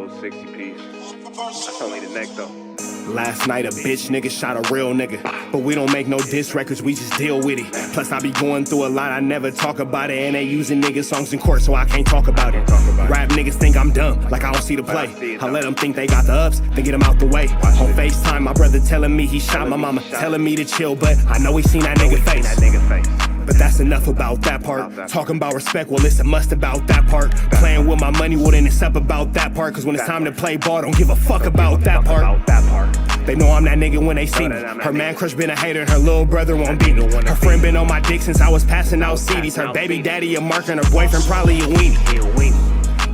little 60 piece. That's only the neck though. Last night a bitch nigga shot a real nigga, but we don't make no diss records, we just deal with it. Plus I be going through a lot, I never talk about it, and they using niggas songs in court, so I can't talk about it. Rap niggas think I'm dumb, like I don't see the play. I let them think they got the ups, then get them out the way. On FaceTime, my brother telling me he shot my mama, telling me to chill, but I know he seen that nigga face. But that's enough about that part. Talking about respect, well it's a must about that part. Playing with my money, well then it's up about that part. Cause when it's time to play ball, don't give a fuck about that part. They know I'm that nigga when they see me. Her man crush been a hater and her little brother won't beat me. Her friend been on my dick since I was passing out CDs. Her baby daddy a mark and her boyfriend probably a weenie.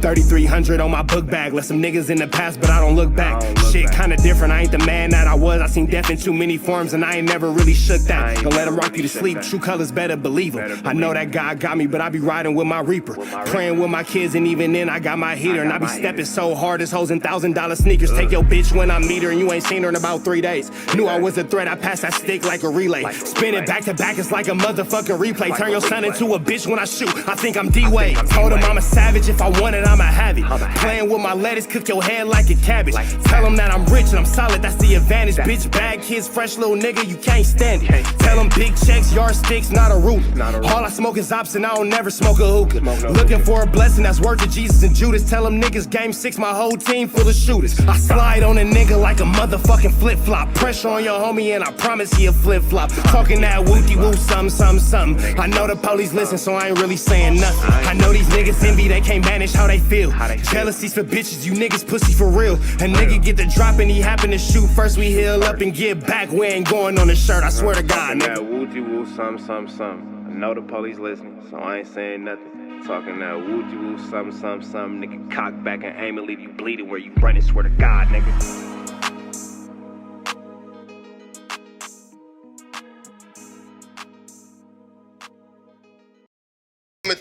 3,300 on my book bag. Left some niggas in the past, but I don't look back. Shit kinda different, I ain't the man that I was. I seen death in too many forms and I ain't never really shook that. Don't let him rock you to sleep, true colors better believe him. I know that God got me, but I be riding with my reaper. Praying with my kids and even then I got my heater. And I be stepping so hard, it's hoes in $1,000 sneakers. Take your bitch when I meet her and you ain't seen her in about 3 days. Knew I was a threat, I passed that stick like a relay. Spin it back to back, it's like a motherfucking replay. Turn your son into a bitch when I shoot, I think I'm D-Wade. Told him I'm a savage, if I want it, I'ma have it. Playing with my lettuce, cook your head like a cabbage. Tell them that I'm rich and I'm solid, that's the advantage. Bitch, bad kids, fresh little nigga, you can't stand it. Tell them big checks, yardsticks, not a ruler. All I smoke is ops and I don't never smoke a hookah. Looking for a blessing that's worth it, Jesus and Judas. Tell them niggas game 6, my whole team full of shooters. I slide on a nigga like a motherfucking flip-flop. Pressure on your homie and I promise he a flip-flop. Talking that wooty-woo, something. I know the police listen, so I ain't really saying nothing. I know these niggas envy, they can't manage how they feel. Jealousy's for bitches, you niggas pussy for real. A nigga get the drop and he happen to shoot. First we heal up and get back, we ain't going on the shirt, I swear to God, nigga. That wooty-woo, something. I know the police listening, so I ain't saying nothing. Talking that wooty-woo, something. Nigga, cock back and aim and leave you bleeding where you running, swear to God, nigga.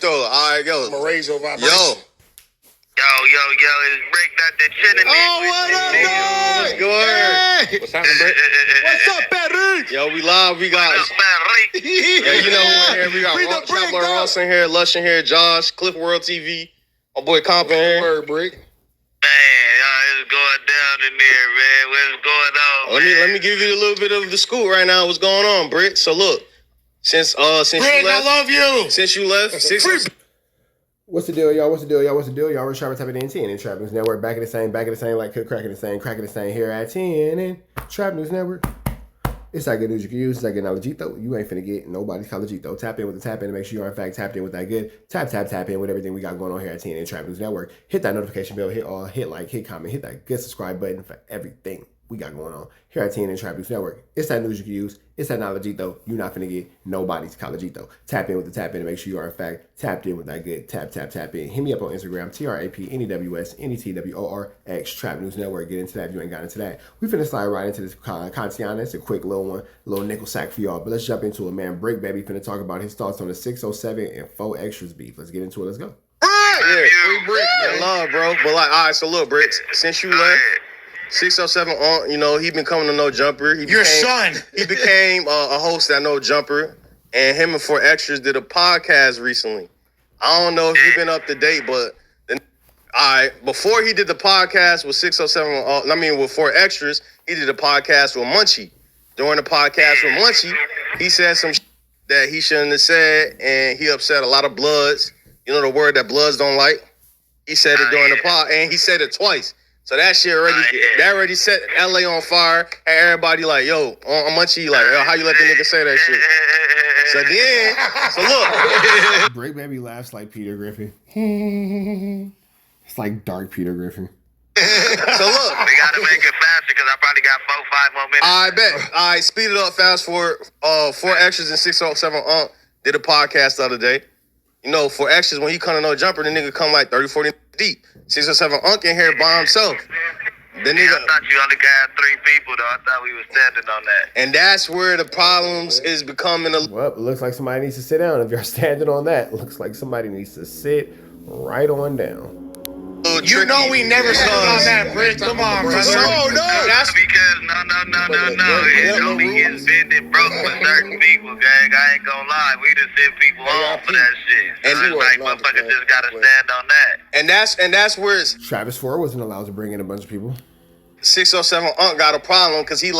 Alright, yo. I'm gonna raise your vibration. Yo, it's Brick, not the chin in Oh, what up, dog? What's good? Hey. What's happening, Brick? What's up, Patrick? Yo, we live, we got... Yeah, you know who in here. We got Chapler Ross in here, Lush in here, Josh, Cliff World TV, my boy Comp in here. Word, Brick. Man, it's going down in there, man. What's going on, Let me give you a little bit of the scoop right now. What's going on, Brick? So look, since Brick, you left, I love you. Since you left, What's the deal, y'all? What's the deal, y'all? We're Sharper Type of TNT and Trap News Network. Back in the same, like cracking the same here at 10 and Trap News Network. It's that good news you can use. It's that good knowledge, though. You ain't finna get nobody's college, though. Tap in with the tap in to make sure you are, in fact, tapped in with that good. Tap in with everything we got going on here at 10 and Trap News Network. Hit that notification bell, hit all, hit like, hit comment, hit that good subscribe button for everything we got going on here at 10 and Trap News Network. It's that news you can use. It's that knowledge, though. You're not finna get nobody's college, though. Tap in with the tap in to make sure you are, in fact, tapped in with that good. Tap in. Hit me up on Instagram, TRAPNEWSNETWORX, Trap News Network. Get into that if you ain't got into that. We finna slide right into this Contiana. It's a quick little one, little nickel sack for y'all. But let's jump into it, man. BRICC BABY finna talk about his thoughts on the 607 and 4XTRAZ beef. Let's get into it. Let's go. yeah, free Brick, man, love, bro. But like, all right, so look, Brick, since you left, 607 on, you know, he been coming to No Jumper. Your son. He became a host at No Jumper, and him and 4XTRAZ did a podcast recently. I don't know if you've been up to date, but before he did the podcast with 607, with 4XTRAZ, he did a podcast with Munchie. During the podcast with Munchie, he said some that he shouldn't have said, and he upset a lot of Bloods. You know the word that Bloods don't like? He said it during the pod, and he said it twice. So that shit already set LA on fire. And everybody like, yo, on Munchie, like, yo, how you let the nigga say that shit? So look. BRICC BABY laughs like Peter Griffin. It's like dark Peter Griffin. So look. We gotta make it faster because I probably got 4-5 more minutes. I bet. All right, speed it up, fast forward. 4XTRAZ and 607 did a podcast the other day. You know, 4XTRAZ, when he come to No Jumper, the nigga come like 30, 40 deep. 607 in here by himself. The nigga, I thought you only got 3 people, though. I thought we were standing on that. and that's where the problems is becoming a... Well, it looks like somebody needs to sit down. If you're standing on that, looks like somebody needs to sit right on down. little tricky. You know we never stood on that, Brick. Come on, brother. No, That's because no. It only gets bent and broke for certain people, gang. I ain't gonna lie. We just send people on for that shit. So And it's like motherfuckers just gotta stand on that. And that's where it's Travis Ford wasn't allowed to bring in a bunch of people. 607 Unc got a problem because he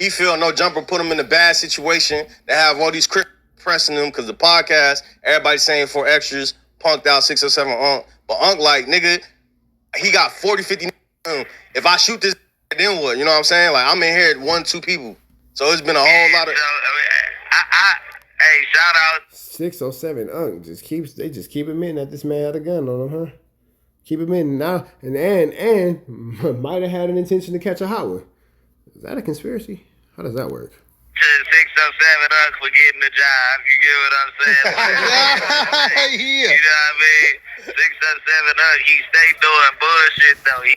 feel No Jumper put him in a bad situation to have all these critics pressing him because the podcast, everybody saying 4XTRAZ punked out 607 Unc. But Unc like, nigga, he got 40, 50. If I shoot this, then what? You know what I'm saying? Like, I'm in here at 1-2 people. So it's been a whole lot of... So, hey, shout out. 607 Unc just keep him in that this man had a gun on him, huh? Keep him in now and might have had an intention to catch a hot one. Is that a conspiracy? How does that work? 607 Unc for getting the job. You get what I'm saying? Yeah. You know what I mean? 607 Unc, he stay doing bullshit though. He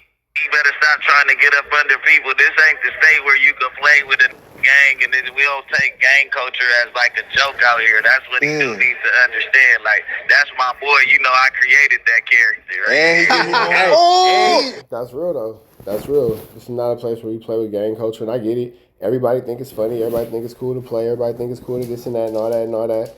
better stop trying to get up under people. This ain't the state where you can play with a gang, and we don't take gang culture as like a joke out here. That's what he do need to understand. Like, that's my boy. You know, I created that character. Right? And That's real though. That's real. This is not a place where you play with gang culture, and I get it. Everybody think it's funny. Everybody think it's cool to play. Everybody think it's cool to this and that and all that and all that.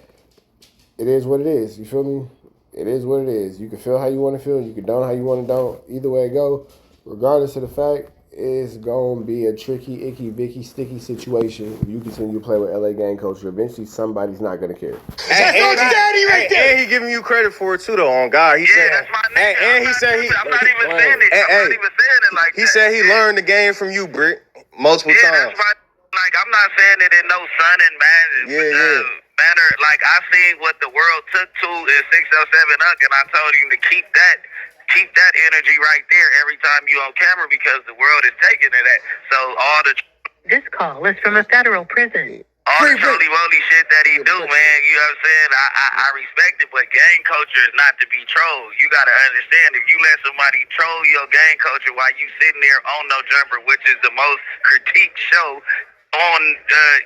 It is what it is. You feel me? It is what it is. You can feel how you want to feel. You can don't how you want to don't. Either way it go, regardless of the fact, it's going to be a tricky, icky, vicky, sticky situation if you continue to play with LA gang culture. Eventually, somebody's not going to care. And he giving you credit for it too, though, on God. He said, that's my nigga. and he said he... I'm not even saying it. I'm not even saying it like that. He said he learned the game from you, Brick, multiple times. That's right. Like, I'm not saying it in no sun and manner. Like, I seen what the world took to in 607 Unc, and I told him to keep that energy right there every time you on camera because the world is taking it at. So all the... This call is from a federal prison. All the trolley-woly shit that he do, man, you know what I'm saying? I respect it, but gang culture is not to be trolled. You got to understand, if you let somebody troll your gang culture while you sitting there on No Jumper, which is the most critiqued show on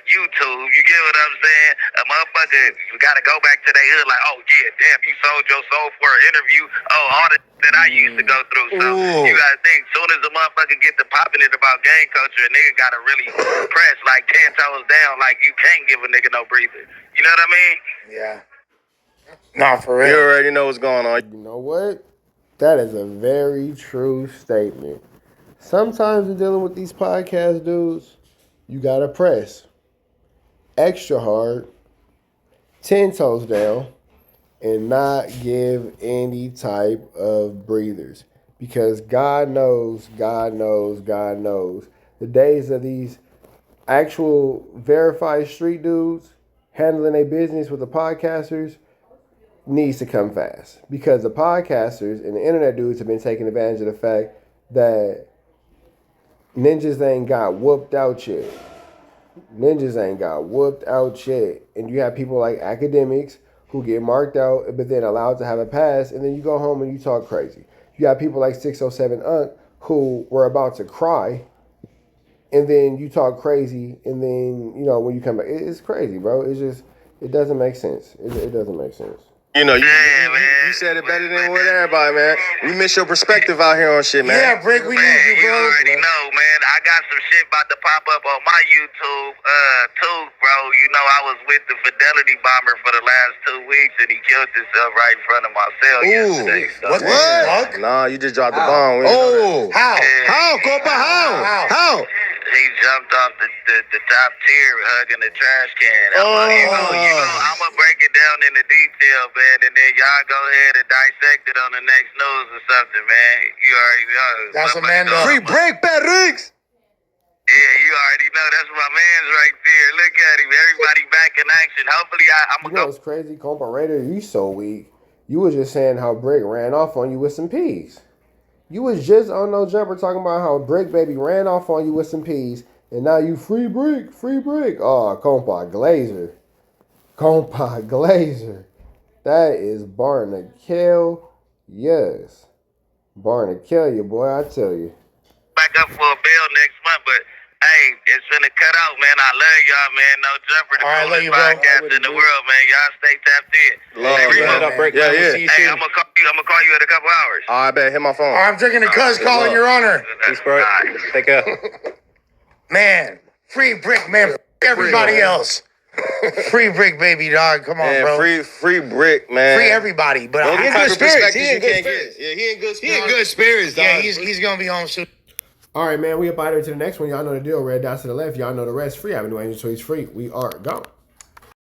YouTube, you get what I'm saying? A motherfucker, you got to go back to their hood like, oh, yeah, damn, you sold your soul for an interview. Oh, all the that I used to go through. So you got to think, soon as a motherfucker get to popping it about gang culture, a nigga got to really press like 10 toes down, like you can't give a nigga no breather. You know what I mean? Yeah. Nah, for real. You already know what's going on. You know what? That is a very true statement. Sometimes in dealing with these podcast dudes, you got to press extra hard, 10 toes down, and not give any type of breathers. Because God knows, the days of these actual verified street dudes handling their business with the podcasters needs to come fast. Because the podcasters and the internet dudes have been taking advantage of the fact that ninjas ain't got whooped out yet. And you have people like academics who get marked out but then allowed to have a pass, and then you go home and you talk crazy. You got people like 607 Unc who were about to cry, and then you talk crazy, and then, you know, when you come back, it's crazy, bro. It's just, it doesn't make sense. It doesn't make sense. You know, you said it better than what everybody, man. We miss your perspective out here on shit, man. Yeah, Brick, we need you, You bro. already know, man. I got some shit about to pop up on my YouTube, too, bro. You know, I was with the Fidelity bomber for the last 2 weeks, and he killed himself right in front of my cell yesterday. So, What the fuck? Nah, you just dropped the bomb. How? How, Copa? How? He jumped off the top tier hugging the trash can. I'm gonna break it down in the detail, man, and then y'all go ahead and dissect it on the next news or something, man. You already know. That's a man. Free break, BRICK. Yeah, you already know. That's my man's right there. Look at him. Everybody back in action. Hopefully, I'm You gonna know go. what's crazy, Comparator? You so weak. You was just saying how BRICK ran off on you with some peas. You was just on No Jumper talking about how BRICK Baby ran off on you with some peas, and now you free BRICK. Oh, Compa Glazer. That is barn to kill. Yes. Barn to kill you, boy, I tell you. Back up for a bail next month, but hey, it's finna cut out, man. I love y'all. y'all, man. No Jumper, the All right, love coolest you, bro. podcast in the world, man. Y'all stay tapped in. Love, Hey, man. Remo. Hit up, Brick. Yeah, yeah. Hey, I'm gonna call you in a couple hours. All right, bet. Hit my phone. All right, I'm drinking the cuz calling your honor. Peace, bro. Take care. Man, free BRICC, man. F everybody else. Free BRICC, baby, dog. Come on, Man, bro. free BRICC, man. Free everybody. But He in I, good spirits. He in good spirits. Yeah, he in good spirits. He in good spirits, dog. yeah, he's gonna be home soon. All right, man. We up out here to the next one. Y'all know the deal. Red dots to the left. Y'all know the rest. Free Avenue Angel, so he's free. We are gone.